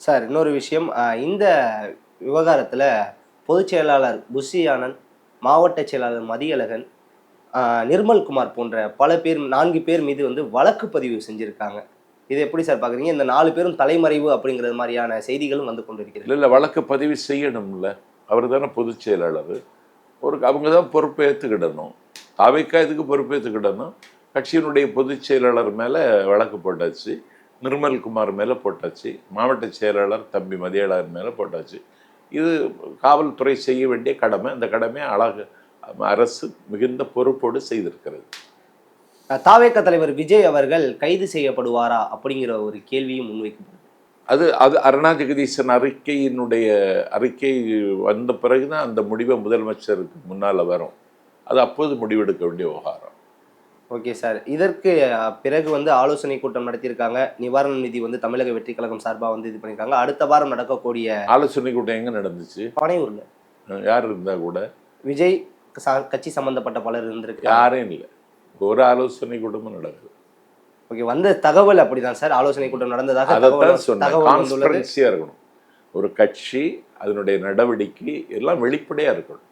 Sir இன்னொரு விஷயம், இந்த விவகாரத்துல பொதுச் செயலாளர் புஷி ஆனந்த், மாவட்ட செயலாளர் மதியழகன், நிர்மல்குமார் போன்ற பல பேர் 4 பேர் மீது வந்து வழக்கு பதிவு செஞ்சிருக்காங்க. இதை எப்படி சார் பார்க்குறீங்க? இந்த 4 பேரும் தலைமறைவு அப்படிங்கிறது மாதிரியான செய்திகளும் வந்து கொண்டிருக்கிறது. இல்லை வழக்கு பதிவு செய்யணும்ல. அவர் தானே பொதுச் செயலாளர். அவங்க தான் பொறுப்பேற்றுக்கிடணும். தாவேக்கா இதுக்கு பொறுப்பேற்றுக்கிடணும். கட்சியினுடைய பொதுச் செயலாளர் மேலே வழக்கு போட்டாச்சு, நிர்மல்குமார் மேலே போட்டாச்சு, மாவட்ட செயலாளர் தம்பி மதியழகன் மேலே போட்டாச்சு. இது காவல்துறை செய்ய வேண்டிய கடமை. அந்த கடமையை அரசு மிகுந்த பொறுப்போடு செய்திருக்கிறது. தாவேக்கா தலைவர் விஜய் அவர்கள் கைது செய்யப்படுவாரா அப்படிங்கிற ஒரு கேள்வியும் முன்வைக்கப்படுது. அது அருணா ஜெகதீசன் அறிக்கை வந்த பிறகுதான் அந்த முடிவை முதலமைச்சருக்கு முன்னால் வரும். அது அப்போது முடிவெடுக்க வேண்டிய விவகாரம். Okay sir. இதற்கு பிறகு வந்து ஆலோசனை கூட்டம் நடத்தியிருக்காங்க. நிவாரண நிதி வந்து தமிழக வெற்றி கழகம் சார்பாக வந்து இது பண்ணியிருக்காங்க. அடுத்த வாரம் நடக்கக்கூடிய ஆலோசனை கூட்டம் எங்கே நடந்துச்சு? பனையூர்ல. யார் இருந்தா கூட? விஜய் கட்சி சம்பந்தப்பட்ட பலர் இருந்திருக்கு. யாரும் இல்லை. ஒரு ஆலோசனை கூட்டமும் நடக்குது. ஓகே, வந்த தகவல் அப்படிதான் சார். ஆலோசனை கூட்டம் நடந்ததாக தகவல் இருக்கணும். ஒரு கட்சி அதனுடைய நடவடிக்கை எல்லாம் வெளிப்படையா இருக்கணும்.